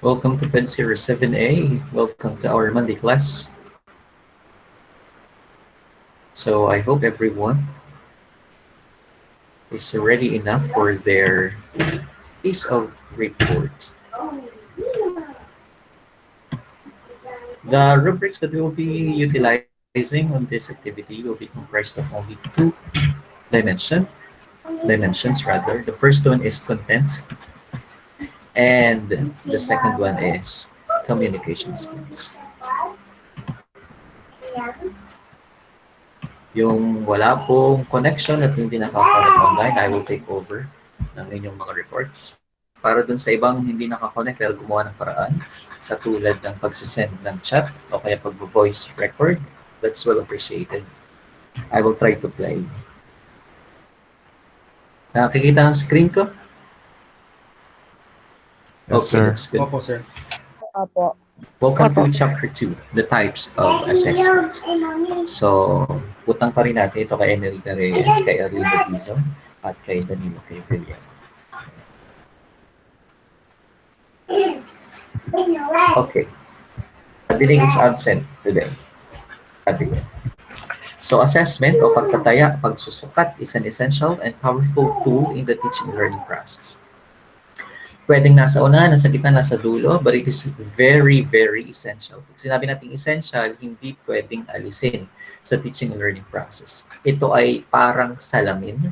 Welcome to PED07a. Welcome to our Monday class. So I hope everyone is ready enough for their piece of report. The rubrics that we will be utilizing on this activity will be comprised of only two dimension, dimensions rather. The first one is content, and the second one is communication skills. Yung wala pong connection at hindi nakakonect online, I will take over ng inyong mga reports. Para dun sa ibang hindi nakakonect pero gumawa ng paraan, katulad ng pagsisend ng chat o kaya pag-voice record, that's well appreciated. I will try to play. Nakikita ang screen ko? Yes, Okay, sir. that's good. Opo, sir. Opo. Welcome to Chapter 2, the types of assessment. So, putang pa rin natin ito kay Enrique Reyes, kay Arlene Dizon, at kay Danilo kay Villan. Okay. Padiling is absent today. Padiling. So, assessment o pagtataya, pagsusukat is an essential and powerful tool in the teaching and learning process. Pwedeng nasa una, nasa gitna, nasa dulo, but it is very, very essential. Pag sinabi natin essential, hindi pwedeng alisin sa teaching and learning process. Ito ay parang salamin.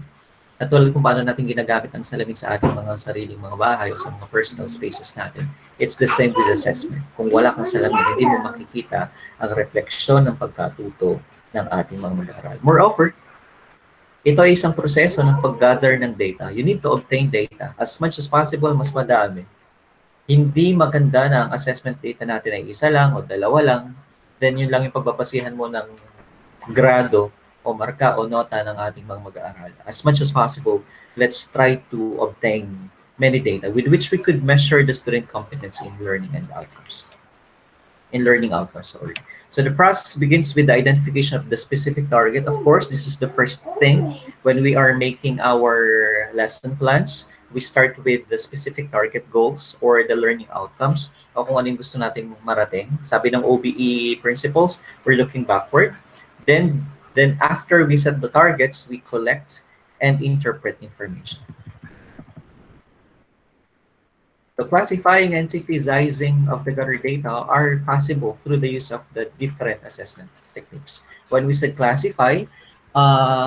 At tulad kung paano natin ginagamit ang salamin sa ating mga sariling mga bahay o sa mga personal spaces natin, it's the same with assessment. Kung wala kang salamin, hindi mo makikita ang refleksyon ng pagkatuto ng ating mga mag-aaral. Moreover, ito ay isang proseso ng pag-gather ng data. You need to obtain data. As much as possible, mas madami. Hindi maganda na ang assessment data natin ay isa lang o dalawa lang. Then yun lang yung pagbabasihan mo ng grado o marka o nota ng ating mga mag-aaral. As much as possible, let's try to obtain many data with which we could measure the student competency in learning and outcomes. So the process begins with the identification of the specific target. Of course, this is the first thing when we are making our lesson plans. We start with the specific target goals or the learning outcomes o kung ano yung gusto nating marating. Sabi ng OBE principles, we're looking backward. Then after we set the targets, we collect and interpret information. The classifying and synthesizing of the gathered data are possible through the use of the different assessment techniques. When we say classify,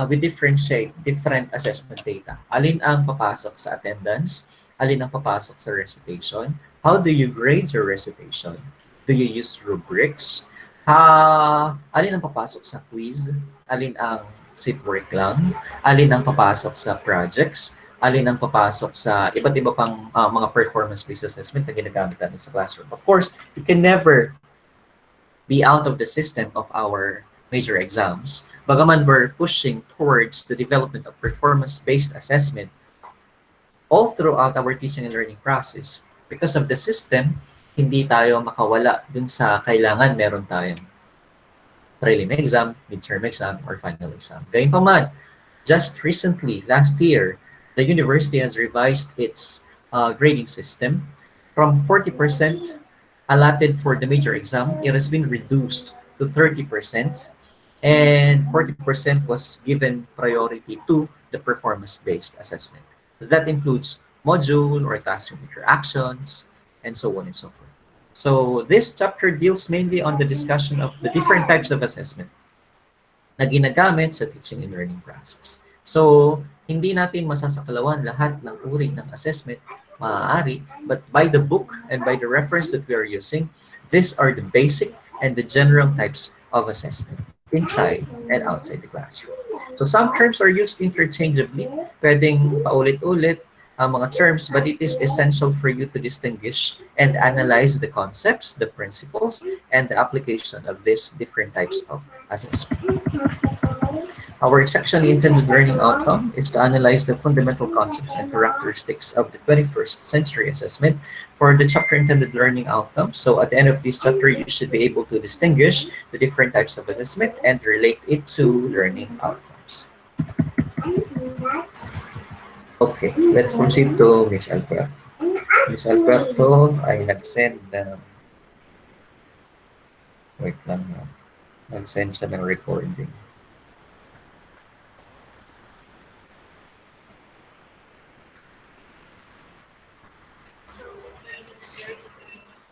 we differentiate different assessment data. Alin ang papasok sa attendance? Alin ang papasok sa recitation? How do you grade your recitation? Do you use rubrics? Alin ang papasok sa quiz? Alin ang sit work lang? Alin ang papasok sa projects? Alin ang papasok sa iba't iba pang mga performance-based assessment na ginagamit natin sa classroom. Of course, you can never be out of the system of our major exams. Bagaman we're pushing towards the development of performance-based assessment all throughout our teaching and learning process. Because of the system, hindi tayo makawala dun sa kailangan meron tayong prelim exam, midterm exam, or final exam. Gayunpaman, just recently, last year, the university has revised its grading system from 40% allotted for the major exam. It has been reduced to 30%, and 40% was given priority to the performance-based assessment. That includes module or classroom interactions, and so on and so forth. So this chapter deals mainly on the discussion of the different types of assessment na ginagamit sa teaching and learning process. So, hindi natin masasaklawan lahat ng uri ng assessment, maaari, but by the book and by the reference that we are using, these are the basic and the general types of assessment inside and outside the classroom. So, some terms are used interchangeably. Pwedeng paulit-ulit ang mga terms, but it is essential for you to distinguish and analyze the concepts, the principles, and the application of these different types of assessment. Our section intended learning outcome is to analyze the fundamental concepts and characteristics of the 21st century assessment for the chapter intended learning outcomes. So at the end of this chapter, you should be able to distinguish the different types of assessment and relate it to learning outcomes. Okay, let's proceed to Ms. Alpera. Miss Alberto ay nag-send ng, wait lang na, nag-send siya ng recording.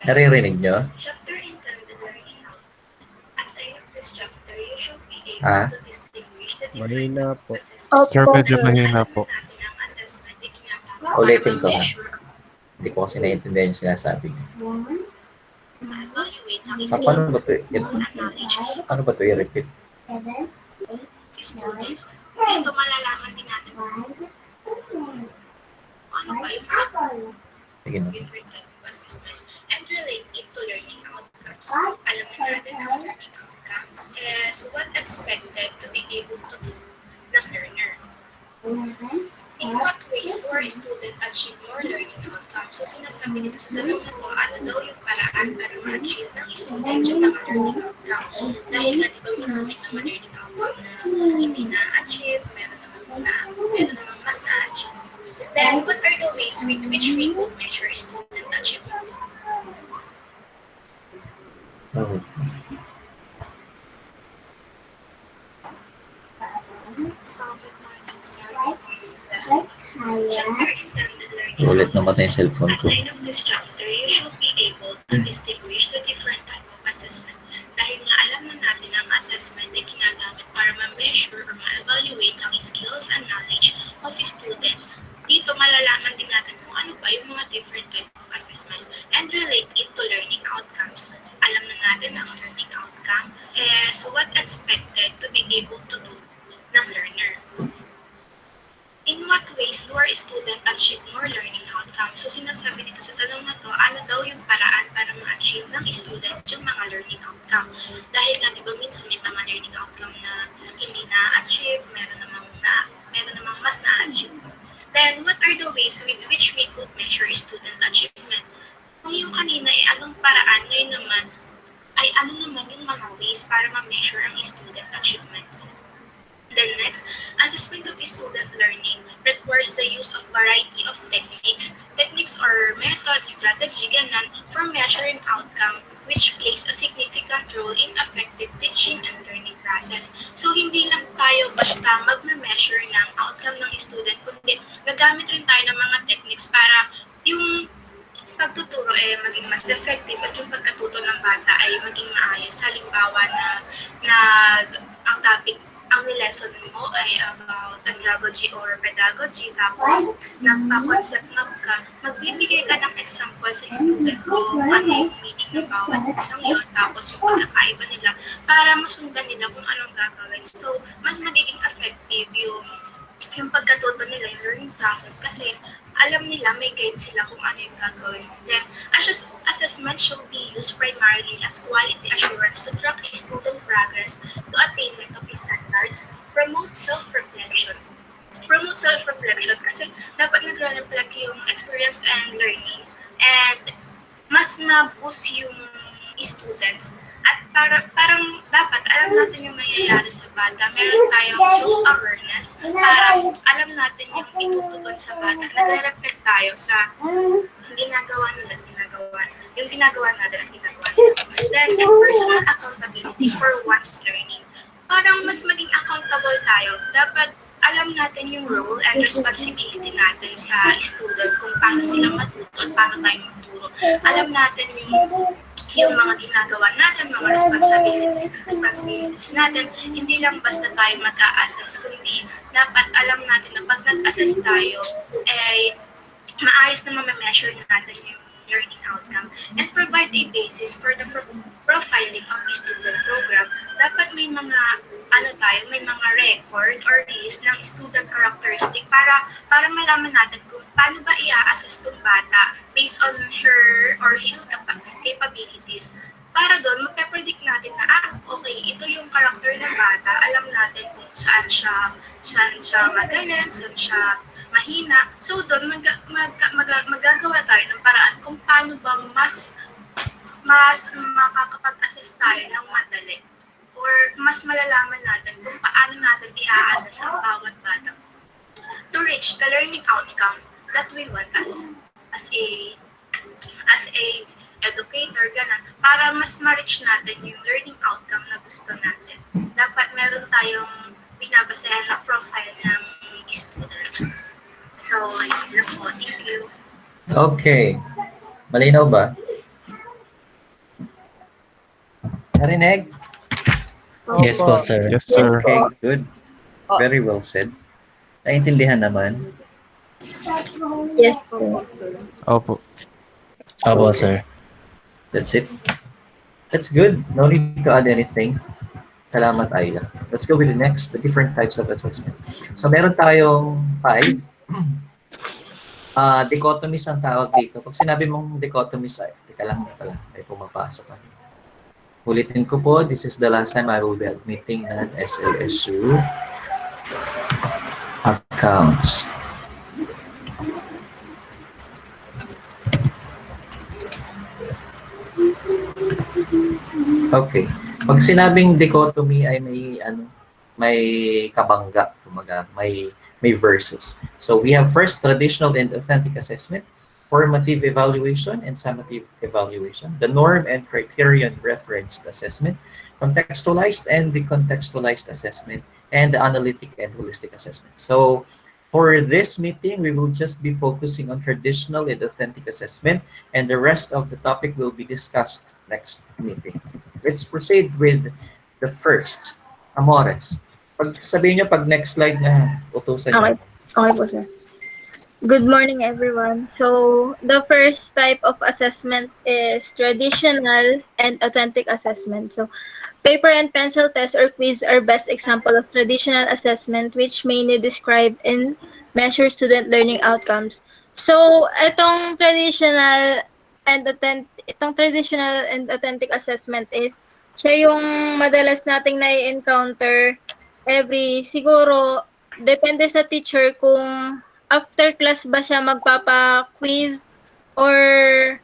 Naririnig nyo? Ha? Mahina po. Sir, Opo. medyo mahina po. Ulitin ko ha. Hindi ko kasi naiintindihan yung sinasabi niyo. Paano ba ito? Ano ba ito i-repeat? Dito malalaman din natin ano ba yung Sige na. different type of assessment and relate it to learning outcomes. Alam na natin na ang learning outcome is what expected to be able to do ng learner. In what ways do our student achieve more learning outcomes? So sinasabi dito sa tanong na to, ano daw yung paraan para ma-achieve ng student yung mga learning outcome? Dahil nga di ba minsan may mga learning outcome na hindi na-achieve, meron namang mas na-achieve. Then, what are the ways with which we could measure student achievement? Oh. So, good morning, sir. Chapter intended learning. Ulit naman na yung cellphone At ko. the end of this chapter, you should be able to distinguish the different type of assessment. Dahil nga alam na natin ang assessment ay ginagamit para ma-measure or ma-evaluate ang skills and knowledge of a student. Dito malalaman din natin kung ano ba yung mga different type of assessment and relate it to learning outcomes. Alam na natin ang learning outcome is what expected to be able to do ng learner. In what ways do our student achieve more learning outcomes? So sinasabi dito sa tanong na to, ano daw yung paraan para ma-achieve ng student yung mga learning outcome? Dahil nga di ba minsan may mga learning outcome na hindi na-achieve, meron namang mas na-achieve. Then, what are the ways with which we could measure student achievement? Kung yung kanina ay anong paraan, ngayon naman ay ano naman yung mga ways para ma-measure ang student achievements. Then next, assessment of student learning requires the use of variety of techniques or methods, strategy, ganon, for measuring outcome which plays a significant role in effective teaching and learning process. So, hindi lang tayo basta mag-measure ng outcome ng student, kundi gagamit rin tayo ng mga techniques para yung pagtuturo ay maging mas effective at yung pagkatuto ng bata ay maging maayos. Halimbawa na ang topic, ang lesson mo ay about andragogy or pedagogy, tapos nagpa-concept map ka, magbibigay ka ng example sa student ko kung ano yung meaning ng bawat isang yun, tapos yung pagkakaiba nila para masundan nila kung anong gagawin. So, mas magiging effective yung pagkatuto nila, yung learning process, kasi alam nila, may guide sila kung ano yung gagawin. Then, assessment should be used primarily as quality assurance to track student progress to attainment of standards, promote self-reflection. Kasi dapat nagre-reflect yung experience and learning and mas na-boost yung students. At parang dapat alam natin yung nangyayari sa bata. Meron tayong self-awareness para alam natin yung itutugon sa bata. Nagre-reflect tayo sa ginagawa natin at ginagawa natin. Then, and personal accountability for one's learning. Parang mas maging accountable tayo. Dapat alam natin yung role and responsibility natin sa student kung paano sila matuto at paano tayo magturo. Alam natin yung mga ginagawa natin, mga responsibilities natin, hindi lang basta tayo mag-a-assess, kundi dapat alam natin na pag nag-assess tayo, ay maayos na ma-measure natin yung learning outcome and provide a basis for the profiling of the student program. Dapat may mga may mga record or list ng student characteristic para malaman natin kung paano ba i-assess tong bata based on her or his capabilities. Para doon, magpe-predict natin na, okay, ito yung character ng bata, alam natin kung saan siya magaling, saan siya mahina. So doon, magagawa tayo ng paraan kung paano ba mas makakapag-assess tayo ng madali or mas malalaman natin kung paano natin i-assess ang bawat bata to reach the learning outcome that we want us. as a educator, ganun, para mas ma-reach natin yung learning outcome na gusto natin. Dapat meron tayong binabasahan na profile ng student. So, yun lang po. Thank you. Okay. Malinaw ba? Narinig? Yes po, sir. Yes, sir. Okay, good. Very well said. Naintindihan naman? Yes po, sir. Opo. Opo, sir. That's it. That's good. No need to add anything. Salamat, Ayla. Let's go with the next, the different types of assessment. So, meron tayong 5. Dichotomies ang tawag dito. Pag sinabi mong dichotomies, ay, teka lang pala, may pumapasok. Ulitin ko po, this is the last time I will be admitting that SLSU accounts. Okay. Pag sinabing dichotomy ay may kabangga, may verses. So we have first traditional and authentic assessment, formative evaluation and summative evaluation, the norm and criterion referenced assessment, contextualized and decontextualized assessment, and the analytic and holistic assessment. So for this meeting, we will just be focusing on traditional and authentic assessment, and the rest of the topic will be discussed next meeting. Let's proceed with the first, Amores. Pag sabihin nyo, pag next slide na utusan nyo. Okay po, sir. Good morning, everyone. So, the first type of assessment is traditional and authentic assessment. So, paper and pencil test or quiz are best example of traditional assessment which mainly describe and measure student learning outcomes. So, itong traditional and authentic assessment is siya yung madalas nating nai-encounter siguro depende sa teacher kung after class ba siya magpapa-quiz or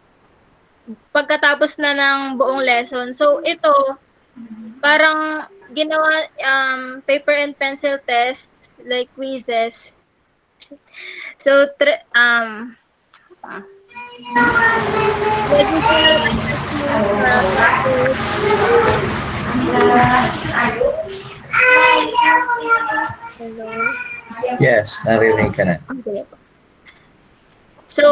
pagkatapos na ng buong lesson. So, ito, parang ginawa paper and pencil tests, like quizzes. So, hello? Yes, narinig ka na. Okay. So,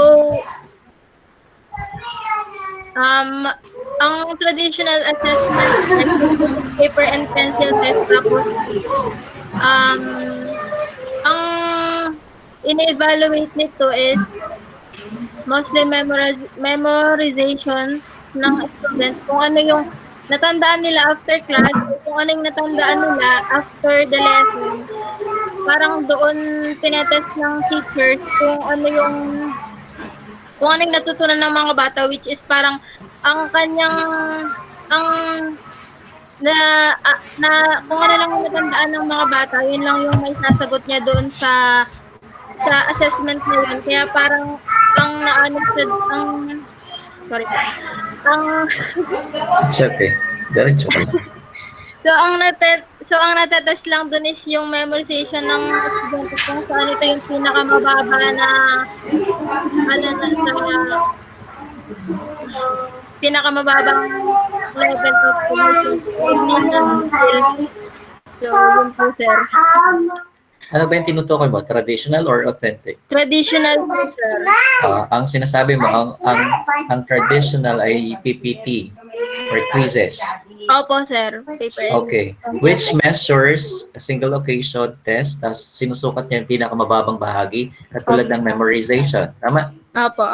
ang traditional assessment ay paper and pencil test, tapos ang in-evaluate nito is mostly memorization ng students, kung ano yung natandaan nila after class, kung ano yung natandaan nila after the lesson. Parang doon tinetest ng teachers kung ano yung natutunan ng mga bata, which is parang ang kung ano lang yung natandaan ng mga bata, yun lang yung may sasagot niya doon sa assessment na yun. Kaya parang It's okay. Diretso ka lang. So ang natetest lang doon is yung memorization ng estudyante kung saan ito yung pinakamababa na pinakamababang level of cognition skills. So yun po, sir. Ano ba yung tinutukoy mo? Traditional or authentic? Traditional po, sir. Ang sinasabi mo, ang traditional ay PPT or quizzes. Opo, sir. Paper and Okay. Which measures a single occasion test, tapos sinusukat niya yung pinakamababang bahagi at tulad ng memorization. Tama? Opo.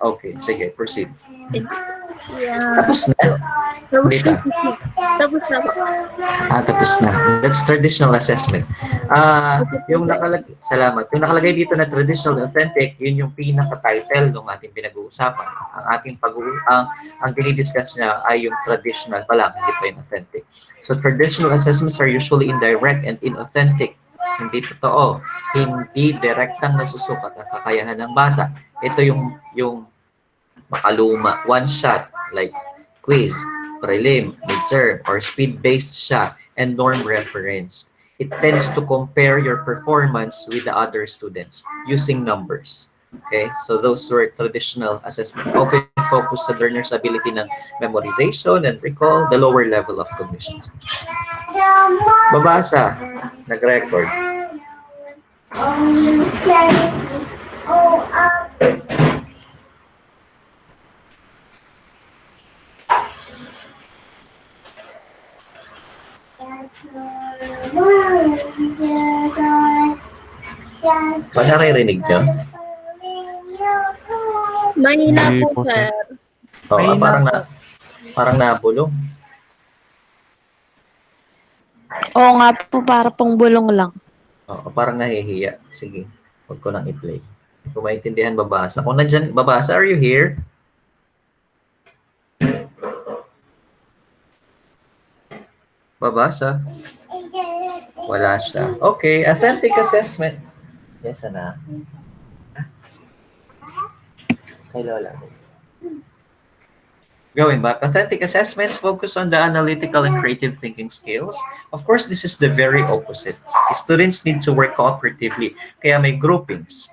Okay. Sige, proceed. Yeah. Tapos na? Hindi pa. Tapos na po. Tapos na. That's traditional assessment. Salamat. Yung nakalagay dito na traditional authentic, yun yung pinaka-title ng ating pinag-uusapan. Ang dinidiscuss niya ay yung traditional pa lang, hindi pa yung authentic. So traditional assessments are usually indirect and inauthentic. Hindi totoo. Hindi direktang nasusukat ang kakayahan ng bata. Ito yung makaluma, one shot, like quiz, prelim, midterm, or speed-based siya, and norm reference. It tends to compare your performance with the other students using numbers. Okay, so those were traditional assessment, often focused sa learner's ability ng memorization and recall, the lower level of cognition. Babasa, nag-record. Ba naririnig nyo? Mahina Hindi po, po, sir. sir. Oo, Mahina parang po. parang nabulong. Oo nga po, para pong bulong lang. Oo, parang nahihiya. Sige, huwag ko nang i-play. Kung maintindihan, babasa. Kung nandyan, babasa, are you here? Babasa. Wala siya. Okay, authentic assessment. Yes, ana. Kay Lola. Going back, authentic assessments focus on the analytical and creative thinking skills. Of course, this is the very opposite. Students need to work cooperatively, kaya may groupings.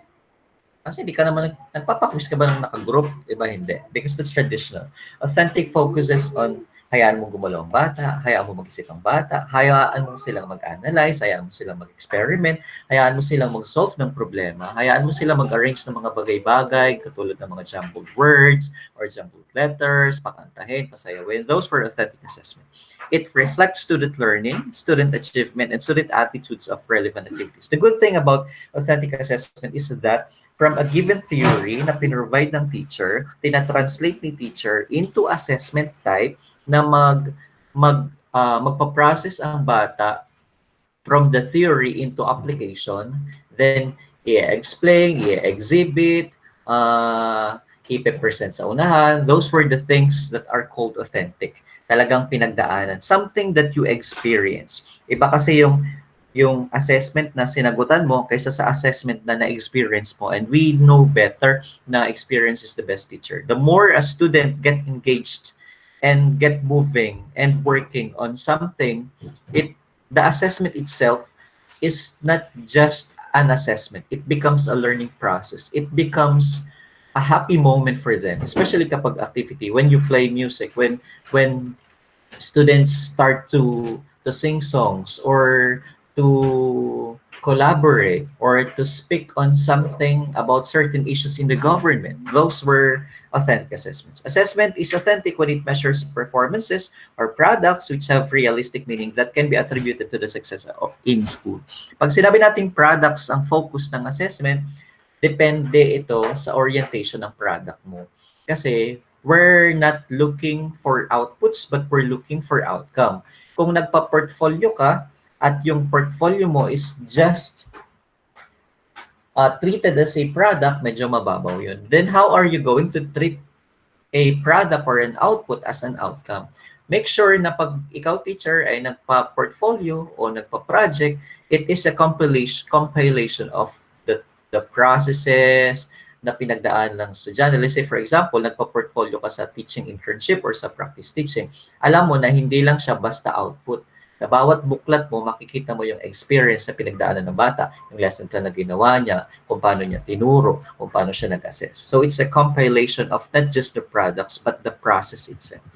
Kasi di ka naman, nagpapaquiz ka ba ng nakagroup? Diba hindi? Because that's traditional. Authentic focuses on hayaan mo gumalaw ang bata, hayaan mo mag-isip ang bata, hayaan mo silang mag-analyze, hayaan mo silang mag-experiment, hayaan mo silang mag-solve ng problema, hayaan mo silang mag-arrange ng mga bagay-bagay, katulad ng mga jumbled words or jumbled letters, pakantahin, pasayawin. Those were authentic assessment. It reflects student learning, student achievement, and student attitudes of relevant activities. The good thing about authentic assessment is that from a given theory na pinrovide ng teacher, tinatranslate ni teacher into assessment type na magpa-process ang bata from the theory into application, then i-explain, i-exhibit, i-present sa unahan. Those were the things that are called authentic. Talagang pinagdaanan. Something that you experience. Iba kasi yung assessment na sinagutan mo kaysa sa assessment na na-experience mo. And we know better na experience is the best teacher. The more a student get engaged and get moving and working on something, the assessment itself is not just an assessment. It becomes a learning process. It becomes a happy moment for them, especially kapag activity, when you play music, when students start to sing songs or to collaborate or to speak on something about certain issues in the government. Those were authentic assessments. Assessment is authentic when it measures performances or products which have realistic meaning that can be attributed to the success in school. Pag sinabi nating products ang focus ng assessment, depende ito sa orientation ng product mo. Kasi we're not looking for outputs but we're looking for outcome. Kung nagpa-portfolio ka, at yung portfolio mo is just treated as a product, medyo mababaw yun. Then how are you going to treat a product or an output as an outcome? Make sure na pag ikaw teacher ay nagpa-portfolio o nagpa-project, it is a compilation of the processes na pinagdaan ng estudyante. Let's say, for example, nagpa-portfolio ka sa teaching internship or sa practice teaching. Alam mo na hindi lang siya basta output. Na bawat buklat mo, makikita mo yung experience na pinagdaanan ng bata, yung lesson plan na ginawa niya, kung paano niya tinuro, kung paano siya nag-assess. So it's a compilation of not just the products, but the process itself.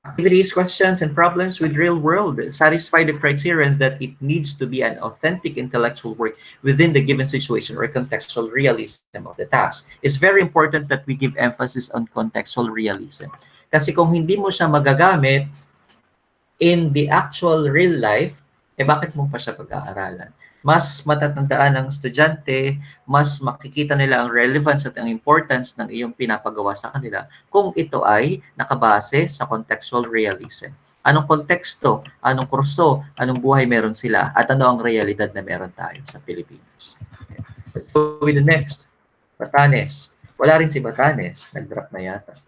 Activities, questions, and problems with real world satisfy the criterion that it needs to be an authentic intellectual work within the given situation or contextual realism of the task. It's very important that we give emphasis on contextual realism. Kasi kung hindi mo siya magagamit in the actual real life, bakit mo pa siya pag-aaralan? Mas matatandaan ng estudyante, mas makikita nila ang relevance at ang importance ng iyong pinapagawa sa kanila kung ito ay nakabase sa contextual realism. Anong konteksto, anong kurso, anong buhay meron sila, at ano ang realidad na meron tayo sa Pilipinas. Okay. Let's go with the next. Batanes. Wala rin si Batanes. Nag-drop na yata.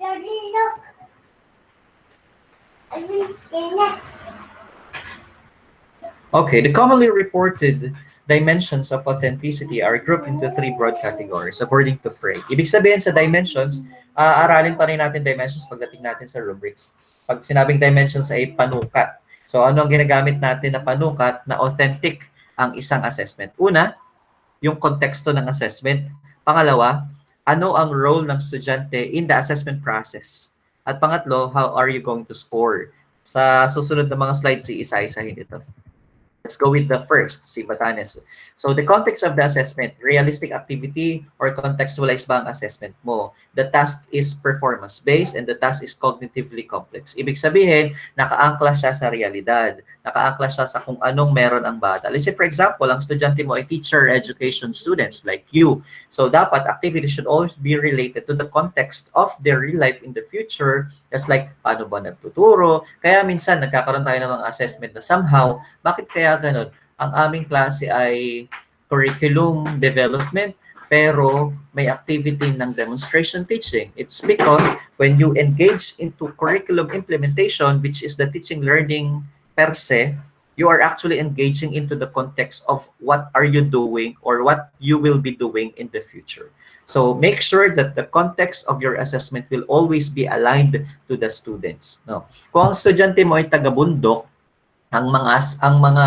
Okay, the commonly reported dimensions of authenticity are grouped into three broad categories according to Frey. Ibig sabihin sa dimensions, aralin pa rin natin dimensions pagdating natin sa rubrics. Pag sinabing dimensions ay panukat. So ano ang ginagamit natin na panukat na authentic ang isang assessment? Una, yung konteksto ng assessment. Pangalawa, ano ang role ng estudyante in the assessment process? At pangatlo, how are you going to score? Sa susunod na mga slides, isa-isahin ito. Let's go with the first, si Batanes. So the context of the assessment, realistic activity or contextualized ba ang assessment mo? The task is performance-based and the task is cognitively complex. Ibig sabihin, nakaangkla siya sa realidad. Nakaangkla siya sa kung anong meron ang bata. Let's say for example, ang estudyante mo ay teacher education students like you. So dapat activity should always be related to the context of their real life in the future. Just like, paano ba nagtuturo? Kaya minsan, nagkakaroon tayo ng mga assessment na somehow, bakit kaya ganun? Ang aming klase ay curriculum development, pero may activity ng demonstration teaching. It's because when you engage into curriculum implementation, which is the teaching learning per se, you are actually engaging into the context of what are you doing or what you will be doing in the future. So make sure that the context of your assessment will always be aligned to the students. No? Kung ang estudyante mo ay taga-bundok, ang mga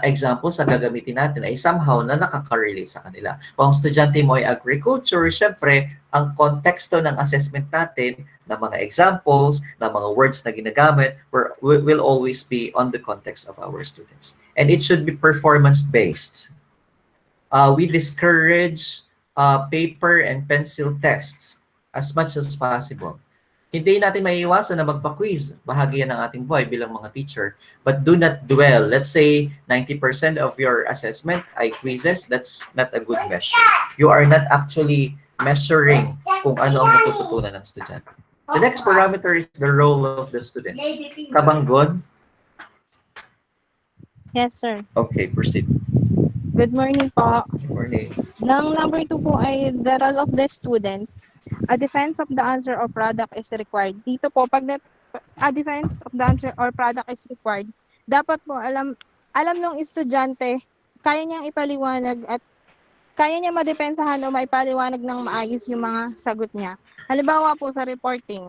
examples na gagamitin natin ay somehow na nakaka-relate sa kanila. Kung ang estudyante mo ay agriculture, syempre, ang konteksto ng assessment natin, na mga examples, na mga words na ginagamit, will always be on the context of our students. And it should be performance-based. We discourage paper and pencil tests as much as possible. Hindi natin maiiwasan na magpa-quiz. Bahagi yan ng ating buhay bilang mga teacher. But do not dwell. Let's say 90% of your assessment ay quizzes. That's not a good measure. You are not actually measuring kung ano ang natututunan ng estudyante. The next parameter is the role of the student. Kabanggon? Yes, sir. Okay, proceed. Good morning po. Good morning. Nang number 2 po ay the role of the students. A defense of the answer or product is required. Dito po, pag a defense of the answer or product is required, dapat po alam ng estudyante, kaya niyang ipaliwanag at kaya niya madepensahan o maipaliwanag ng maayos yung mga sagot niya. Halimbawa po sa reporting,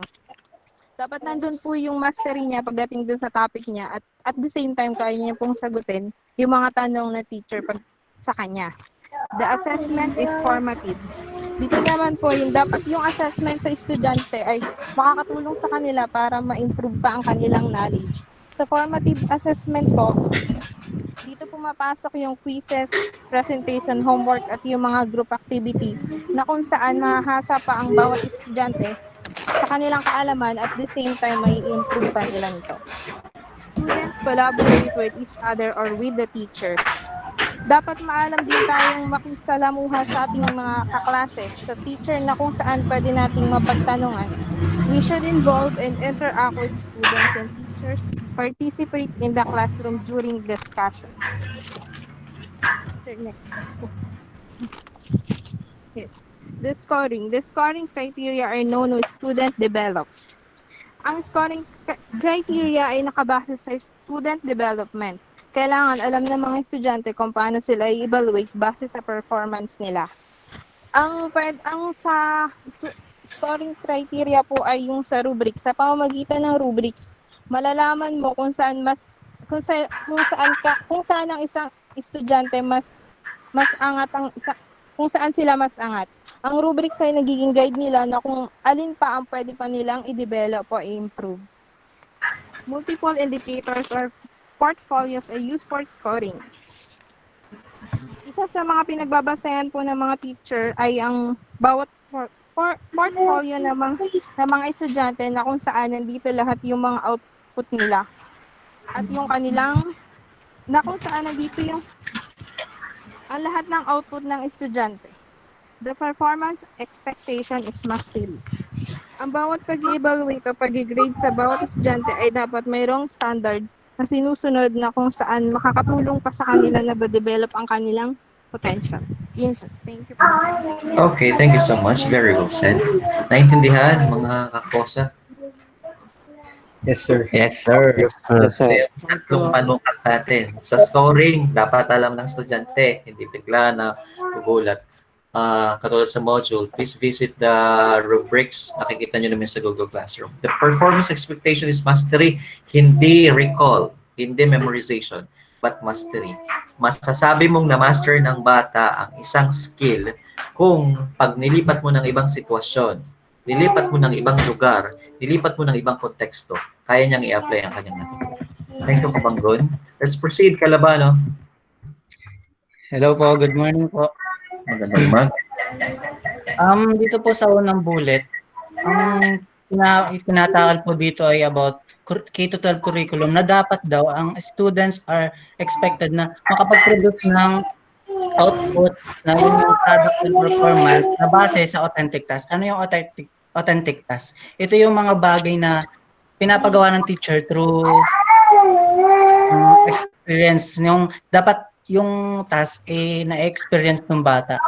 dapat nandun po yung mastery niya pagdating dun sa topic niya at the same time kaya niya pong sagutin yung mga tanong na teacher pag sa kanya. The assessment is formative. Dito naman po yung dapat yung assessment sa estudyante ay makakatulong sa kanila para ma-improve pa ang kanilang knowledge. Sa formative assessment po, dito pumapasok yung quizzes, presentation, homework at yung mga group activity na kung saan mahasa pa ang bawat estudyante sa kanilang kaalaman at the same time may improve pa nila nito. Students collaborate with each other or with the teacher. Dapat maalam din tayong makisalamuha sa ating mga kaklase, sa teacher na kung saan pwede nating mapagtanungan. We should involve and interact with students and teachers, participate in the classroom during discussions. Sir, next. Yes. The scoring criteria are known as student developed. Ang scoring criteria ay nakabase sa student development. Kailangan alam ng mga estudyante kung paano sila i-evaluate base sa performance nila. Ang sa scoring criteria po ay yung sa rubric. Sa pamamagitan ng rubrics, malalaman mo kung saan ang isang estudyante mas angat kung saan sila mas angat. Ang rubrics ay nagiging guide nila na kung alin pa ang pwede pa nilang i-develop o i-improve. Multiple indicators or portfolios ay used for scoring. Isa sa mga pinagbabasehan po ng mga teacher ay ang bawat portfolio ng mga estudyante na kung saan nandito lahat yung mga output nila. At yung kanilang, na kung saan nandito yung ang lahat ng output ng estudyante. The performance expectation is mastery. Ang bawat pag-evaluate o pag-grade sa bawat estudyante ay dapat mayroong standards na sinusunod na kung saan makakatulong pa sa kanila na ma-develop ang kanilang potential. Yes, thank you. Okay, thank you so much. Very well said. Naintindihan, mga kakosa? Yes, sir. Yes, sir. Kaya tatlong panukat natin. Sa scoring, dapat alam ng estudyante, hindi bigla na gugulat. Katulad sa module, please visit the rubrics. Nakikita nyo naman sa Google Classroom. The performance expectation is mastery, hindi recall, hindi memorization. but mastery. Masasabi mong na-master ng bata ang isang skill kung pag nilipat mo ng ibang sitwasyon, nilipat mo ng ibang lugar, nilipat mo ng ibang konteksto, kaya niyang i-apply ang kanyang natutunan. Thank you, Kabanggon. Let's proceed, Kalabano. Hello po, good morning po. Magandang umaga. Dito po sa unang bullet, ang tinatakal po dito ay about K-12 curriculum na dapat daw ang students are expected na makapag-produce ng output na yung product and performance na base sa authentic task. Ano yung authentic task? Ito yung mga bagay na pinapagawa ng teacher through experience. Yung dapat yung task na-experience ng bata.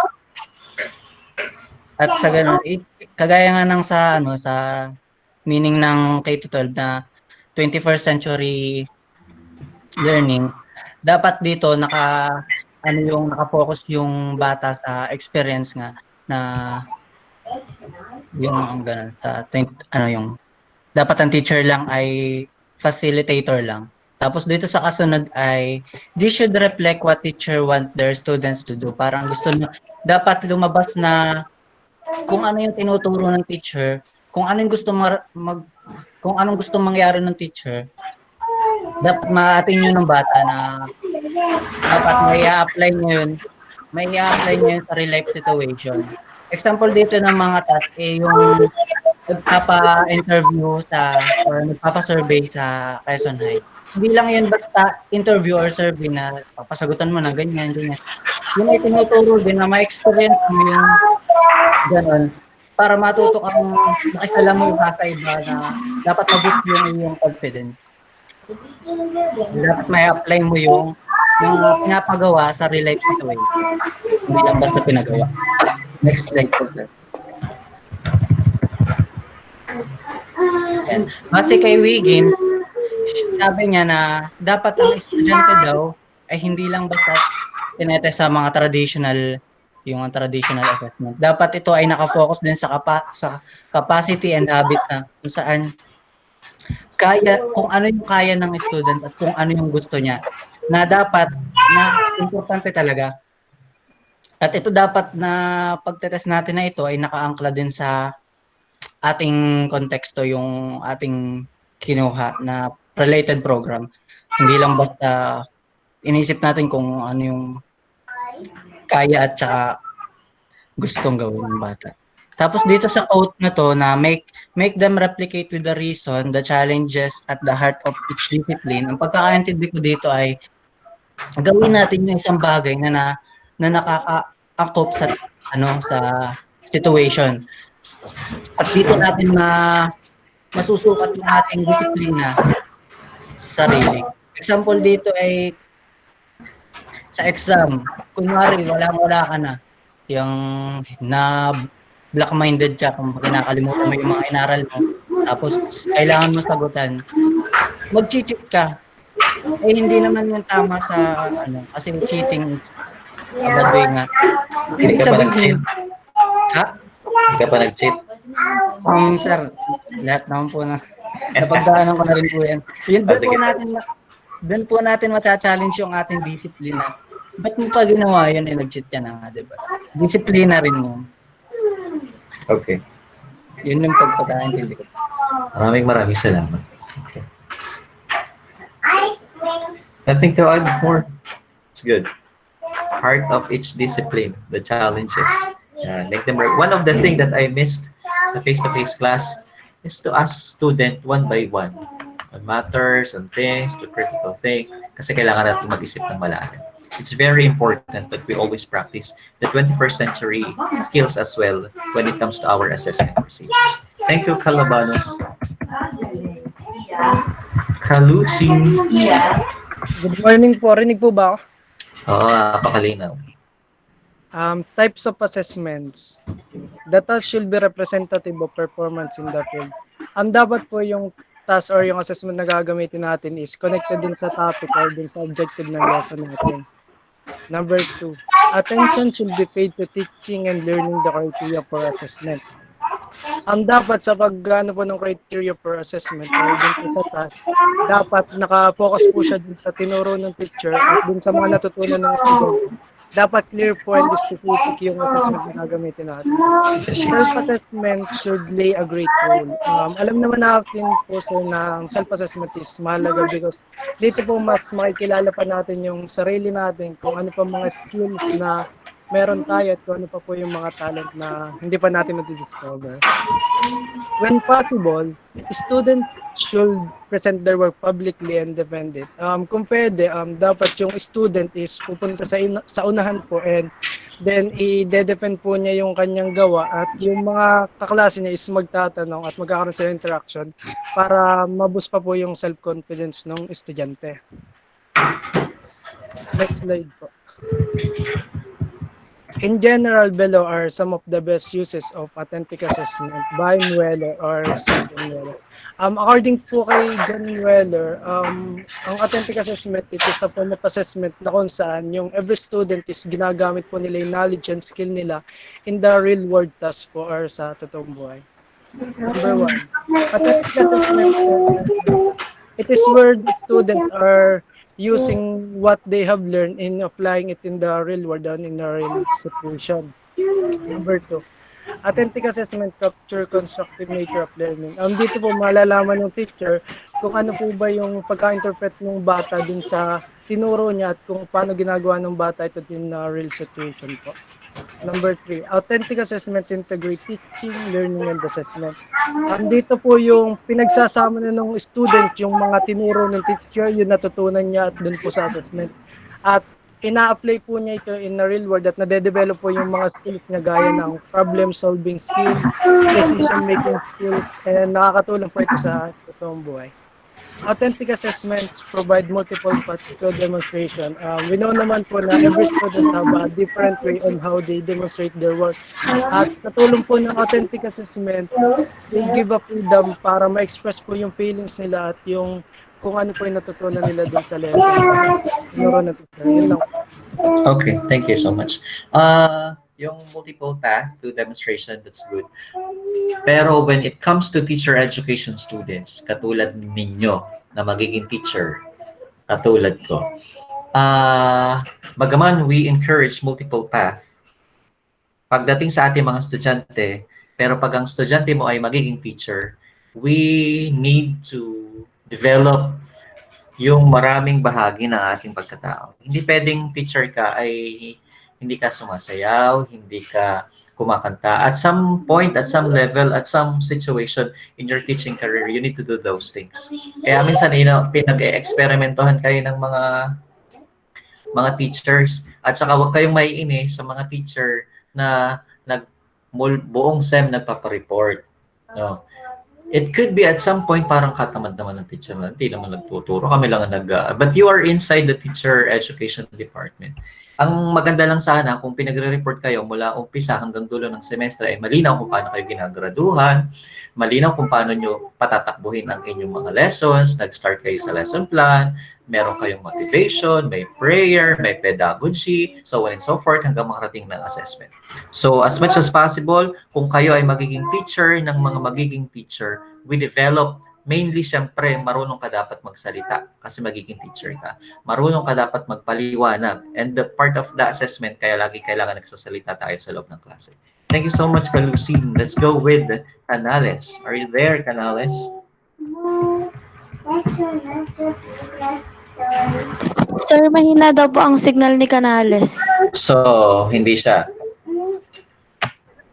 At sa ganun, kagaya nga ng sa meaning ng K-12 na 21st century learning, dapat dito naka-focus yung bata sa experience nga na yung ganun sa yung dapat ang teacher lang ay facilitator lang. Tapos dito sa kasunod ay this should reflect what teacher want their students to do. Parang gusto nyo dapat lumabas na kung ano yung tinuturo ng teacher, kung anong gusto kung anong gusto mangyari ng teacher, dapat maatin yun ng bata na dapat may i-apply nyo yun sa real life situation. Example dito ng mga task yung nagpapa-interview or nagpapa-survey sa Quezon High. Hindi lang yun basta interview or survey na papasagutan mo na ganyan. Yun ay tinuturo din na ma-experience mo yung gano'n para matuto kang makisalamuha sa iba na dapat mag-boost yung iyong confidence. Dapat may apply mo yung pinapagawa sa real life situation. Hindi lang basta pinagawa. Next slide po, sir. And, base kay Wiggins, sabi niya na dapat ang estudyante daw ay hindi lang basta tinetest sa mga traditional assessment. Dapat ito ay nakafocus din sa capacity and habits na kung saan kung ano yung kaya ng student at kung ano yung gusto niya. Na dapat na importante talaga. At ito dapat na pagtetest natin na ito ay nakaangkla din sa ating konteksto, yung ating kinuha na related program. Hindi lang basta inisip natin kung ano yung kaya at saka gustong gawin ng bata. Tapos dito sa quote na to na make them replicate with the reason, the challenges at the heart of each discipline. Ang pagkakaintindi ko dito ay gawin natin yung isang bagay na nakaka-angkop sa situation. At dito natin masusukat yung ating disiplina sa sarili. Example dito ay sa exam. Kunwari, wala ka na. Yung na black-minded ka kung kinakalimutan mo yung mga inaral mo. Tapos, kailangan mo sagutan. Mag-cheat ka. Hindi naman yung tama sa kasi cheating is a bad way nga. Hindi ka pa nag-cheat? Ha? Hindi ka pa nag-cheat? Sir, lahat naman po na napagdaanan ko na rin po yan. Yun, doon po natin matcha-challenge yung ating disiplina. Ba't mo pa ginawa yun, nag-cheat ka na nga, diba? Disiplina rin mo. Okay. Yun yung pagkakaintindi ko. Maraming salamat. Okay. Nothing to add more. It's good. Heart of each discipline, the challenges. Make them work. One of the things that I missed sa face-to-face class is to ask student one by one on matters, on things, to critical think. Kasi kailangan natin mag-isip ng malalim. It's very important that we always practice the 21st century skills as well when it comes to our assessment procedures. Thank you, Calabano. Kalusin. Good morning po. Rinig po ba ako? Oo, napakalinaw. Types of assessments. The task should be representative of performance in the field. Dapat po yung task or yung assessment na gagamitin natin is connected dun sa topic or dun sa objective ng lesson natin. Number 2, attention should be paid to teaching and learning the criteria for assessment. Dapat sa pag-ano po ng criteria for assessment or dun po sa task, dapat naka-focus po siya dun sa tinuro ng teacher at dun sa mga natutunan ng estudyante. Dapat clear po and specific yung assessment na gagamitin natin. Self-assessment should play a great role. Alam naman natin po sir na ang self-assessment is mahalaga because dito po mas makikilala pa natin yung sarili natin, kung ano pa mga skills na meron tayo at kung ano pa po yung mga talent na hindi pa natin na-discover. When possible, students should present their work publicly and defend it. Kung pwede, dapat yung student is pupunta sa unahan po and then i-defend po niya yung kanyang gawa at yung mga kaklase niya is magtatanong at magkakaroon sila interaction para maboost pa po yung self-confidence ng estudyante. Next slide po. In general, below are some of the best uses of authentic assessment by Mueller or Sir John Mueller. According po kay John Mueller, ang authentic assessment, it is a form of assessment na kung saan yung every student is ginagamit po nila yung knowledge and skill nila in the real world task po or sa totoong buhay. Number 1, authentic assessment, it is where the students are using what they have learned in applying it in the real world and in the real situation. Number 2, authentic assessment capture constructive nature of learning. Dito po malalaman ng teacher kung ano po ba yung pagka-interpret ng bata dun sa tinuro niya at kung paano ginagawa ng bata ito in a real situation po. Number 3, authentic assessment integrate teaching, learning, and assessment. Dito po yung pinagsasama na ng student yung mga tinuro ng teacher, yung natutunan niya at dun po sa assessment. At ina-apply po niya ito in the real world at nade-develop po yung mga skills niya gaya ng problem-solving skill, decision-making skills, and nakakatulong po ito sa totoong buhay. Authentic assessments provide multiple paths to demonstration. We know naman po na every student have a different way on how they demonstrate their work. At sa tulong po ng authentic assessment, they give a freedom para ma-express po yung feelings nila at yung kung ano po yung natutunan nila dun sa lesson. Tinuro na teacher. Yun lang. Okay, thank you so much. Yung multiple path to demonstration, that's good. Pero when it comes to teacher education students, katulad ninyo na magiging teacher, katulad ko, bagaman we encourage multiple path, pagdating sa ating mga estudyante, pero pag ang estudyante mo ay magiging teacher, we need to develop yung maraming bahagi ng ating pagkatao. Hindi pwedeng teacher ka ay hindi ka sumasayaw, hindi ka kumakanta. At some point, at some level, at some situation in your teaching career, you need to do those things. Kaya minsan, pinag-experimentohan kayo ng mga teachers. At saka huwag kayong maiinis sa mga teacher na buong SEM nagpapareport. No? It could be at some point parang katamad naman ng teacher na hindi naman nagtuturo. Kami lang ang but you are inside the teacher education department. Ang maganda lang sana kung pinagre-report kayo mula umpisa hanggang dulo ng semestre ay malinaw kung paano kayo ginagraduhan, malinaw kung paano nyo patatakbuhin ang inyong mga lessons, nag-start kayo sa lesson plan, meron kayong motivation, may prayer, may pedagogy, so on and so forth hanggang makarating ng assessment. So as much as possible, kung kayo ay magiging teacher ng mga magiging teacher, we develop mainly, syempre, marunong ka dapat magsalita kasi magiging teacher ka. Marunong ka dapat magpaliwanag. And the part of the assessment, kaya lagi kailangan nagsasalita tayo sa loob ng klase. Thank you so much, Kalusin. Let's go with Canales. Are you there, Canales? Sir, mahina daw po ang signal ni Canales. So, hindi siya.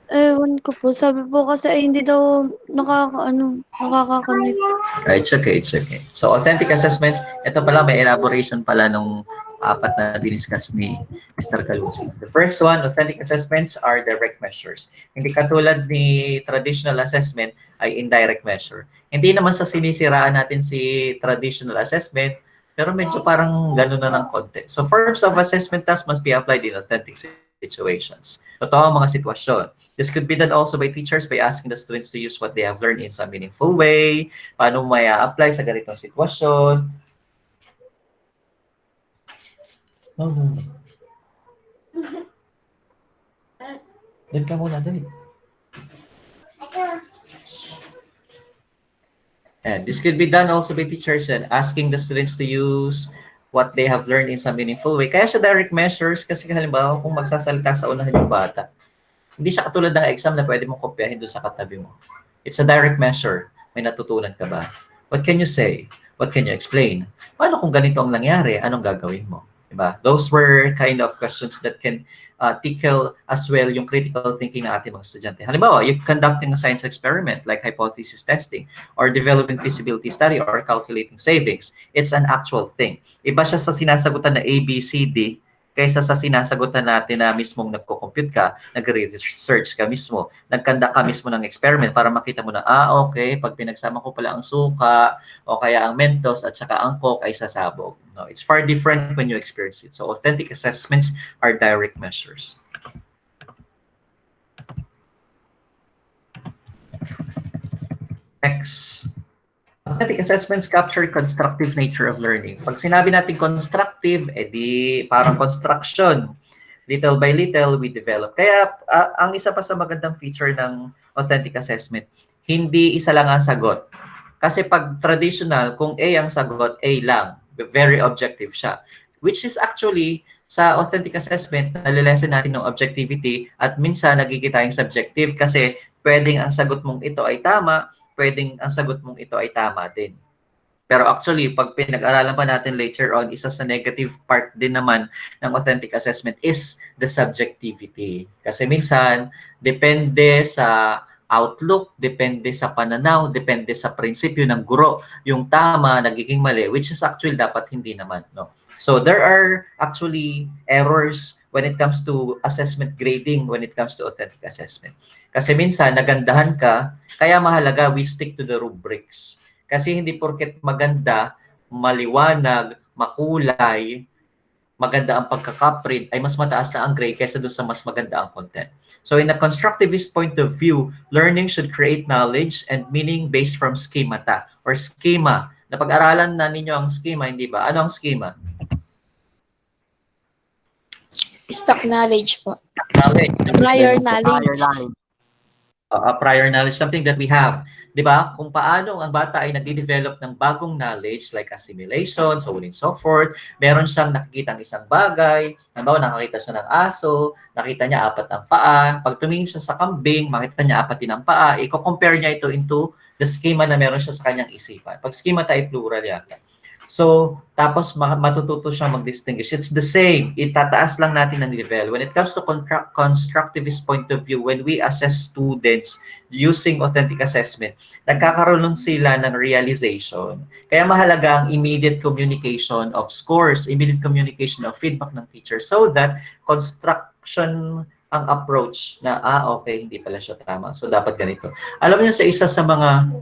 Ewan ko po. Sabi po kasi ay hindi daw nakaka-connect. It's okay, it's okay. So, authentic assessment, ito pala, may elaboration pala nung apat na diniscuss ni Mr. Kalusi. The first one, authentic assessments are direct measures. Hindi katulad ni traditional assessment ay indirect measure. Hindi naman sa sinisiraan natin si traditional assessment, pero medyo parang gano'n na ng konti. So, forms of assessment tasks must be applied in authentic situations. Totoo ang mga sitwasyon. This could be done also by teachers by asking the students to use what they have learned in some meaningful way. Paano may apply sa ganitong sitwasyon. No. Doon ka muna, dali. And this could be done also by teachers and asking the students to use what they have learned in some meaningful way. Kaya sa direct measures, kasi halimbawa kung magsasalita sa unahan yung bata, hindi siya katulad ng exam na pwede mong kopyahin doon sa katabi mo. It's a direct measure. May natutunan ka ba? What can you say? What can you explain? Paano kung ganito ang nangyari? Anong gagawin mo? Diba? Those were kind of questions that can tickle as well yung critical thinking ng ating mga estudyante. Halimbawa, you're conducting a science experiment like hypothesis testing or developing feasibility study or calculating savings. It's an actual thing. Iba siya sa sinasagutan na A, B, C, D kaysa sa sinasagutan natin na mismong nagko-compute ka, nagre-research ka mismo, nagkanda ka mismo ng experiment para makita mo na, okay, pag pinagsama ko pala ang suka o kaya ang Mentos at saka ang Coke ay sasabog. No, it's far different when you experience it. So authentic assessments are direct measures. Next. Authentic assessments capture constructive nature of learning. Pag sinabi natin constructive, edi parang construction. Little by little, we develop. Kaya ang isa pa sa magandang feature ng authentic assessment, hindi isa lang ang sagot. Kasi pag traditional, kung A ang sagot, A lang. Very objective siya. Which is actually, sa authentic assessment, nalilesen natin ng objectivity at minsan nagiging tayong subjective kasi pwedeng ang sagot mong ito ay tama, pwedeng ang sagot mong ito ay tama din. Pero actually, pag pinag-aralan pa natin later on, isa sa negative part din naman ng authentic assessment is the subjectivity. Kasi minsan, depende sa outlook, depende sa pananaw, depende sa prinsipyo ng guro, yung tama, nagiging mali, which is actually dapat hindi naman. No? So there are actually errors when it comes to assessment grading, when it comes to authentic assessment. Kasi minsan, nagandahan ka, kaya mahalaga we stick to the rubrics. Kasi hindi porket maganda, maliwanag, makulay, maganda ang pagkakaprint, ay mas mataas na ang grade kaysa doon sa mas maganda ang content. So in a constructivist point of view, learning should create knowledge and meaning based from schemata or schema. Napag-aralan na ninyo ang schema, hindi ba? Ano ang schema? Stock knowledge po. Knowledge. Prior knowledge. Prior knowledge, something that we have. Di ba? Kung paano ang bata ay nagde-develop ng bagong knowledge like assimilation, so on and so forth, meron siyang nakikita ng isang bagay, halimbawa nakakita siya ng aso, nakita niya apat ang paa, pag tumingin siya sa kambing, makita niya apat din ang paa, i-compare niya ito into the schema na meron siya sa kanyang isipan. Pag schema tayo plural yata. So, tapos matututo siya mag-distinguish. It's the same. Itataas lang natin ang level. When it comes to constructivist point of view, when we assess students using authentic assessment, nagkakaroon sila ng realization. Kaya mahalaga ang immediate communication of scores, immediate communication of feedback ng teacher so that construction ang approach na, okay, hindi pala siya tama. So, dapat ganito. Alam niyo, sa isa sa mga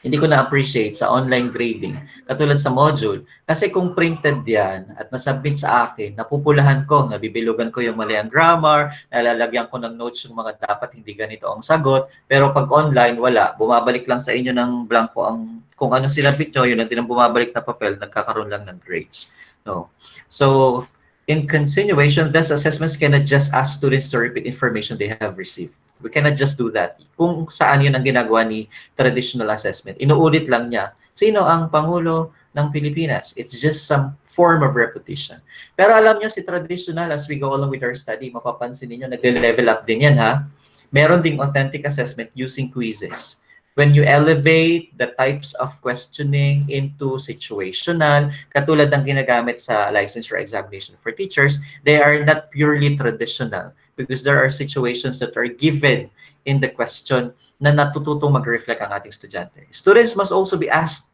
hindi ko na-appreciate sa online grading, katulad sa module. Kasi kung printed yan at nasubmit sa akin, napupulahan ko, nabibilugan ko yung mali ang grammar, nalalagyan ko ng notes yung mga dapat hindi ganito ang sagot, pero pag online, wala. Bumabalik lang sa inyo ng blanco ang kung ano sinabit nyo, yun ang din ang bumabalik na papel, nagkakaroon lang ng grades. No. So, in continuation, these assessments cannot just ask students to repeat information they have received. We cannot just do that. Kung saan yun ang ginagawa ni traditional assessment, inuulit lang niya, sino ang Pangulo ng Pilipinas? It's just some form of repetition. Pero alam niyo, si traditional, as we go along with our study, mapapansin niyo, nagle-level up din yan, ha? Meron ding authentic assessment using quizzes. When you elevate the types of questioning into situational, katulad ng ginagamit sa licensure examination for teachers, they are not purely traditional because there are situations that are given in the question na natututong mag-reflect ang ating estudyante. Students must also be asked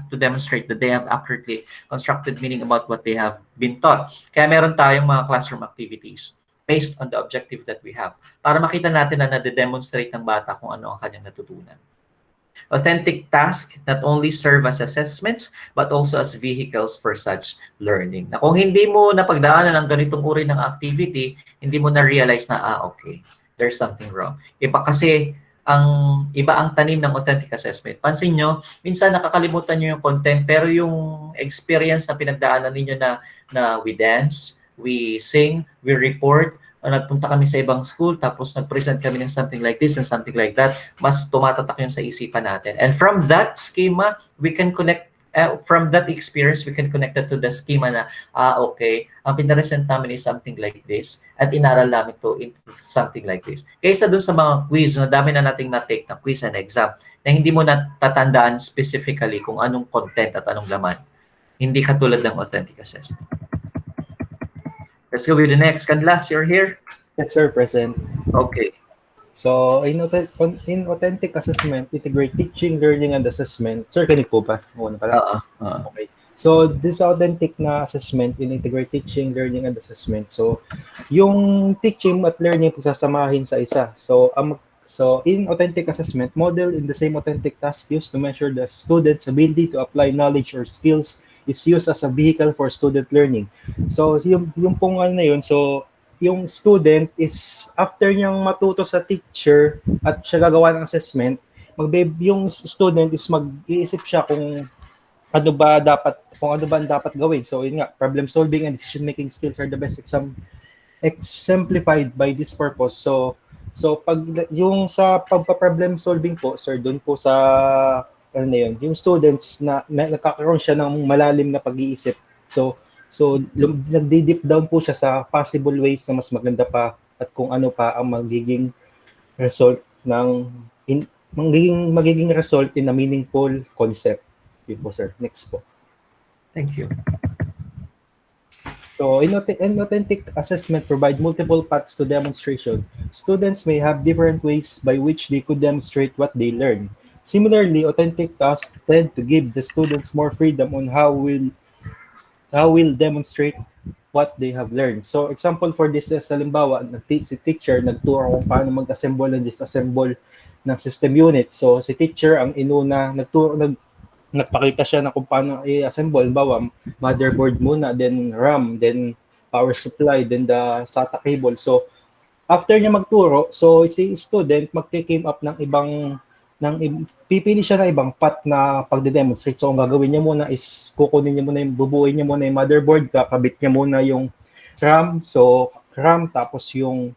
to demonstrate that they have accurately constructed meaning about what they have been taught. Kaya meron tayong mga classroom activities based on the objective that we have para makita natin na nade-demonstrate ng bata kung ano ang kanyang natutunan. Authentic tasks not only serve as assessments, but also as vehicles for such learning. Na kung hindi mo napagdaanan ng ganitong uri ng activity, hindi mo na-realize na, okay, there's something wrong. Iba kasi, iba ang tanim ng authentic assessment. Pansin nyo, minsan nakakalimutan nyo yung content, pero yung experience na pinagdaanan ninyo na we dance, we sing, we report, nagpunta kami sa ibang school, tapos nag-present kami ng something like this and something like that, mas tumatatak yun sa isipan natin. And from that schema, we can connect, from that experience, we can connect it to the schema na, okay, ang pinaresent namin is something like this, at inaral namin to into something like this. Kaysa dun sa mga quiz, na dami na nating na-take na quiz and exam, na hindi mo natatandaan specifically kung anong content at anong laman. Hindi katulad ng authentic assessment. Let's go with the next. Canlas, you're here? Yes, sir, present. Okay. So, in authentic assessment, integrate teaching, learning, and assessment. Sir, kanig po ba? Okay. So, this authentic na assessment in integrate teaching, learning, and assessment. So, yung teaching at learning pagsasamahin sa isa. So, in authentic assessment, model in the same authentic task used to measure the student's ability to apply knowledge or skills is used as a vehicle for student learning. So, yung pong ano na yun, so, yung student is, after niyang matuto sa teacher at siya gagawa ng assessment, yung student is mag-iisip siya kung ano ba ang dapat gawin. So, yun nga, problem solving and decision-making skills are the best exemplified by this purpose. So pag yung sa pagpa-problem solving po, sir, doon po sa ano na yun, yung students na nagkakaroon siya ng malalim na pag-iisip. So nagdi-deep down po siya sa possible ways na mas maganda pa at kung ano pa ang magiging result magiging result in a meaningful concept. Yun po, sir. Next po. Thank you. So, authentic assessment provide multiple paths to demonstration. Students may have different ways by which they could demonstrate what they learn. Similarly, authentic tasks tend to give the students more freedom on how will demonstrate what they have learned. So, example for this is, halimbawa, si teacher nagturo kung paano mag-assemble and disassemble ng system unit. So, si teacher ang inuna, nagpakita siya na kung paano i-assemble. Halimbawa, motherboard muna, then RAM, then power supply, then the SATA cable. So, after niya magturo, so si student magki-came up pipili siya ng ibang path na pagde-demonstrate. So, ang gagawin niya muna is bubuuin niya muna yung motherboard, kakabit niya muna yung RAM. So, RAM, tapos yung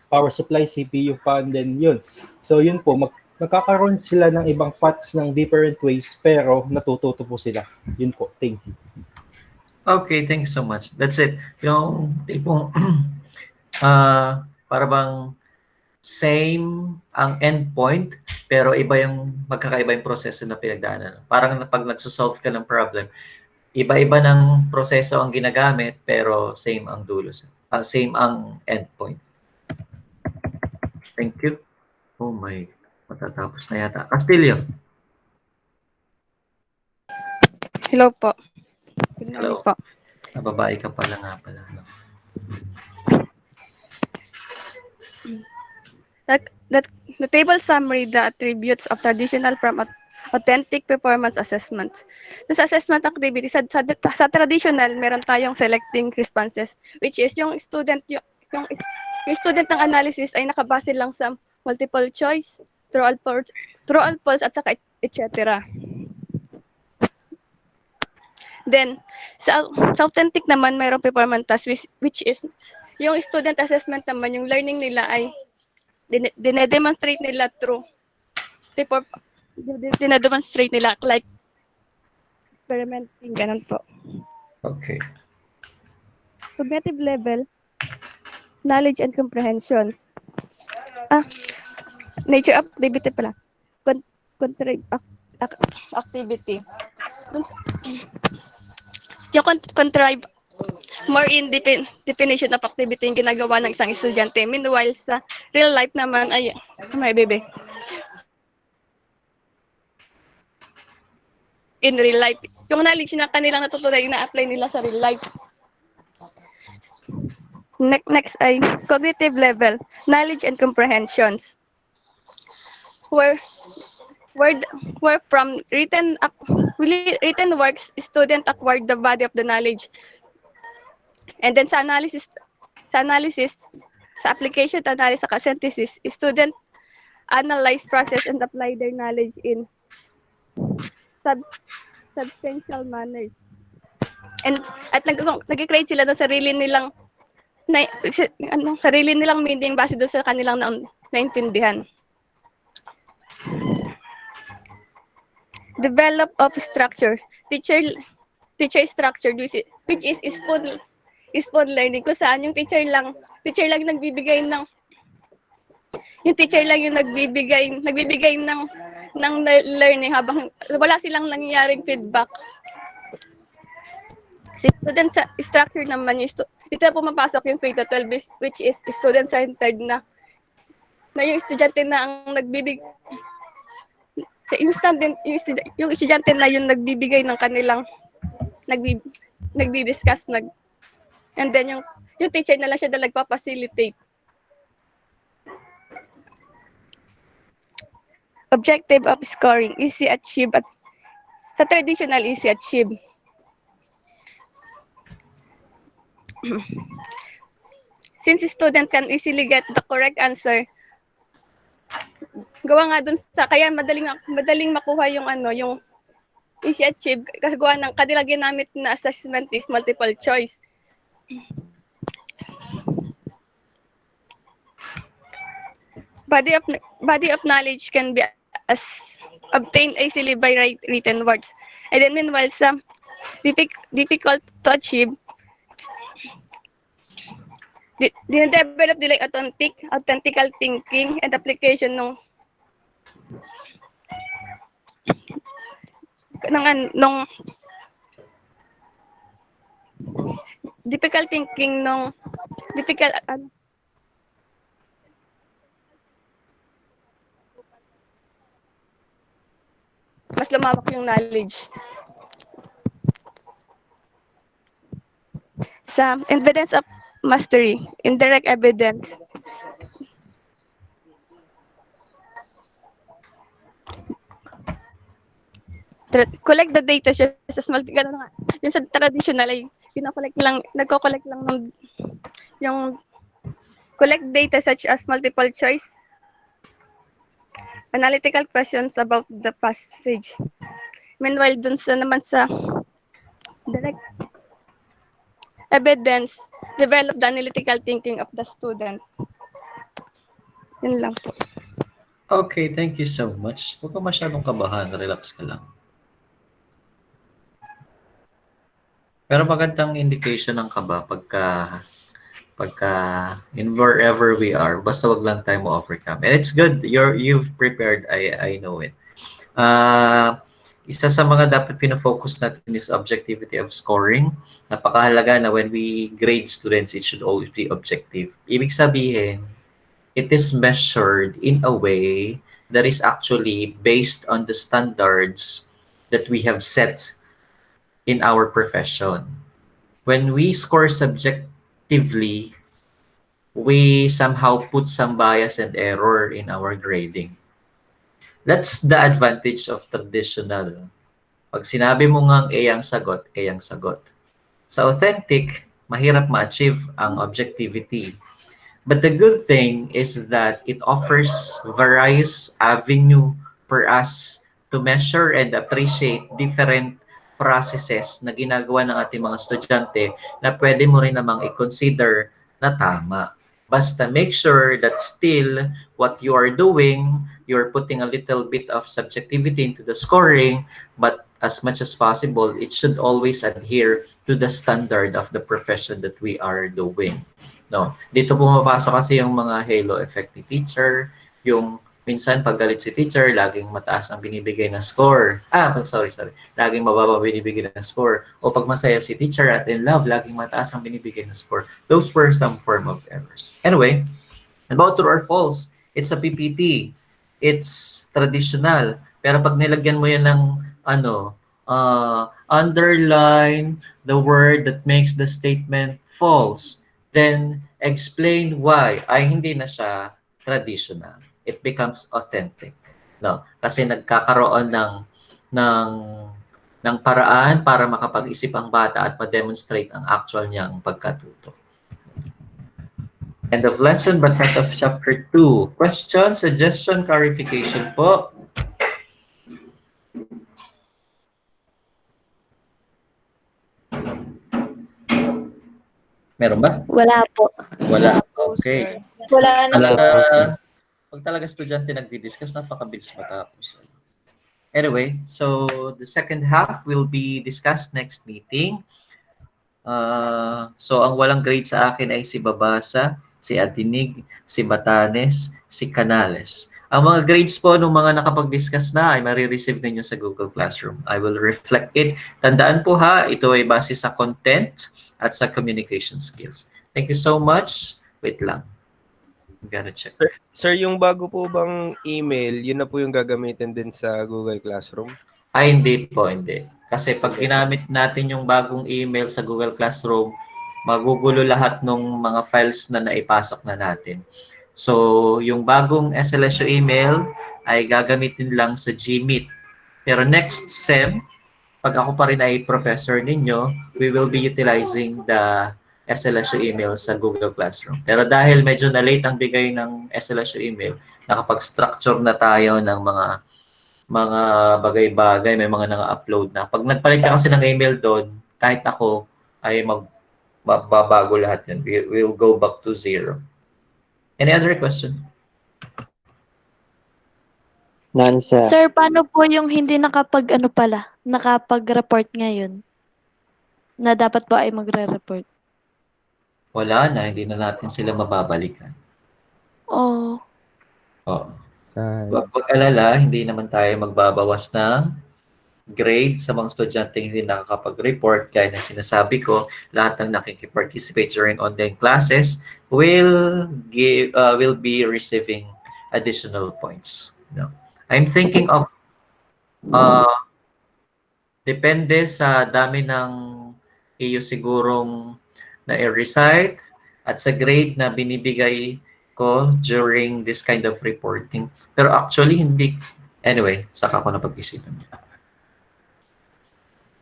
power supply, CPU pa, and then yun. So, yun po, nagkakaroon sila ng ibang paths ng different ways, pero natututo po sila. Yun po. Thank you. Okay, thank you so much. That's it. Yung tipong para bang same ang endpoint, pero magkakaiba yung proseso na pinagdaanan. Parang pag nagsosolve ka ng problem, iba-iba ng proseso ang ginagamit, pero same ang dulo. Same ang endpoint. Thank you. Oh my, matatapos na yata. Castillo. Hello po. Good morning Hello. po. Nababae ka pala nga pala. No? The table summary the attributes of traditional from authentic performance assessments. Sa assessment activity, sa traditional, meron tayong selecting responses, which is yung student ng analysis ay nakabase lang sa multiple choice, true or false, at saka etc. Then, sa authentic naman, mayroong performance task, which is yung student assessment naman, yung learning nila ay dinedemonstrate nila through dinedemonstrate nila like experimenting, ganun po. Okay. Cognitive level, knowledge and comprehensions. Nature activity pala. Activity. Yung contrive, more in definition of activity yung ginagawa ng isang estudyante. Meanwhile, sa real life naman, ay, may bebe. In real life, yung knowledge na kanilang natutunan, yung na-apply nila sa real life. Next ay cognitive level, knowledge and comprehensions. Where from written works, student acquired the body of the knowledge. And then sa analysis, sa application to analysis, sa synthesis, student analyze, process, and apply their knowledge in substantial manners. At nag-create sila ng sarili nilang sarili nilang meaning base doon sa kanilang naintindihan. Develop of structure. Teacher structure which is spoon learning, kung saan yung teacher lang nagbibigay ng learning habang wala silang nangyayaring feedback. Student structure naman yung dito na pumapasok yung K-12 which is student-centered na yung estudyante na ang yung estudyante na yung nagbibigay ng kanilang nagdi-discuss and then yung teacher na lang siya na nagpa-facilitate. Objective of scoring, easy achieve sa traditional easy achieve. Since student can easily get the correct answer, gawa nga dun kaya madaling makuha yung easy achieve, gawa ng kanilang ginamit na assessment is multiple choice. Body of knowledge can be obtained easily by written words. And then meanwhile, some difficult to achieve, dine-develop nila authentical thinking and application ng difficult thinking mas lumawak yung knowledge. Sa evidence of mastery, indirect evidence. Collect the data siya sa yung sa traditional ay nagko-collect lang ng yung collect data such as multiple choice, analytical questions about the passage. Meanwhile, dun naman sa direct evidence, develop the analytical thinking of the student. Yun lang po. Okay, thank you so much. Huwag ka masyadong kabahan, relax ka lang. Pero magandang indication ng kaba pagka in wherever we are, basta wag lang tayo mo overcome. And it's good, you've prepared, I know it. Isa sa mga dapat pinafocus natin is objectivity of scoring. Napakahalaga na when we grade students, it should always be objective. Ibig sabihin, it is measured in a way that is actually based on the standards that we have set in our profession. When we score subjectively, we somehow put some bias and error in our grading. That's the advantage of traditional. Pag sinabi mo ngang A ang sagot, A ang sagot. Sa authentic, mahirap ma-achieve ang objectivity. But the good thing is that it offers various avenue for us to measure and appreciate different processes na ginagawa ng ating mga estudyante na pwede mo rin namang i-consider na tama. Basta make sure that still what you are doing, you're putting a little bit of subjectivity into the scoring, but as much as possible, it should always adhere to the standard of the profession that we are doing. No, dito pumapasok kasi yung mga halo effect ni teacher, yung minsan pag galit si teacher, laging mataas ang binibigay na score. Sorry. Laging mababa binibigay na score. O pag masaya si teacher at in love, laging mataas ang binibigay na score. Those were some form of errors. Anyway, about true or false, it's a PPT. It's traditional. Pero pag nilagyan mo yan ng underline the word that makes the statement false, then explain why ay hindi na siya traditional. It becomes authentic. No, kasi nagkakaroon ng paraan para makapag-isip ang bata at ma-demonstrate ang actual niyang pagkatuto. End of lesson but not of chapter 2. Question, suggestion, clarification po. Meron ba? Wala po. Wala. po, Okay. sir. Wala na po. Pag talaga estudyante nagdi-discuss, napakabilis matapos. Anyway, so the second half will be discussed next meeting. So ang walang grade sa akin ay si Babasa, si Adinig, si Batanes, si Canales. Ang mga grades po ng mga nakapag-discuss na ay marireceive ninyo sa Google Classroom. I will reflect it. Tandaan po ha, ito ay base sa content at sa communication skills. Thank you so much. Wait lang. I'm gonna check. Sir, yung bago po bang email, yun na po yung gagamitin din sa Google Classroom? Ay, hindi po, hindi. Kasi pag ginamit natin yung bagong email sa Google Classroom, magugulo lahat ng mga files na naipasok na natin. So, yung bagong SLSU email ay gagamitin lang sa Gmeet. Pero next SEM, pag ako pa rin ay professor ninyo, we will be utilizing the SLSU email sa Google Classroom. Pero dahil medyo na-late ang bigay ng SLSU email, nakapag-structure na tayo ng mga bagay-bagay, may mga naka-upload na. Pag nagpalit ka kasi ng email doon, kahit ako, ay magbabago lahat yan. We'll go back to 0. Any other question? None, sir. Sir, paano po yung hindi nakapag-report ngayon? Na dapat po ay magre-report. Wala na, hindi na natin sila mababalikan. Oh. Oo. Huwag mag-alala, hindi naman tayo magbabawas ng grade sa mga estudyanteng hindi nakakapag-report. Kaya na sinasabi ko, lahat ng nakikiparticipate during online classes will be receiving additional points. No. I'm thinking of depende sa dami ng iyo sigurong na i-recite at sa grade na binibigay ko during this kind of reporting. Pero actually, hindi. Anyway, saka ko na pag-isipan niya.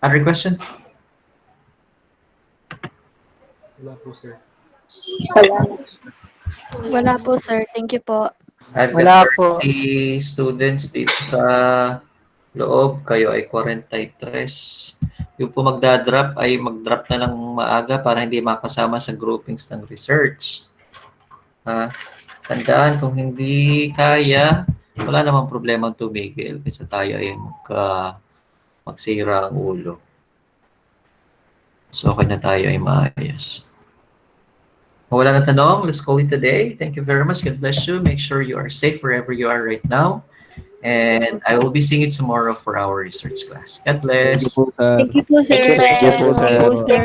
Other question? Wala po, sir. Wala po, sir. Thank you po. I've Wala got po. 30 students dito sa loob. Kayo ay 43. Yung po magdadrop ay mag-drop na ng maaga para hindi makasama sa groupings ng research. Tandaan, kung hindi kaya, wala namang problema tumigil kasi tayo ay magsira ang ulo. So, okay na tayo ay maayos. Kung wala na tanong, let's call it a day. Thank you very much. God bless you. Make sure you are safe wherever you are right now. And I will be seeing you tomorrow for our research class. God bless. Thank you po, sir. Thank you po, sir.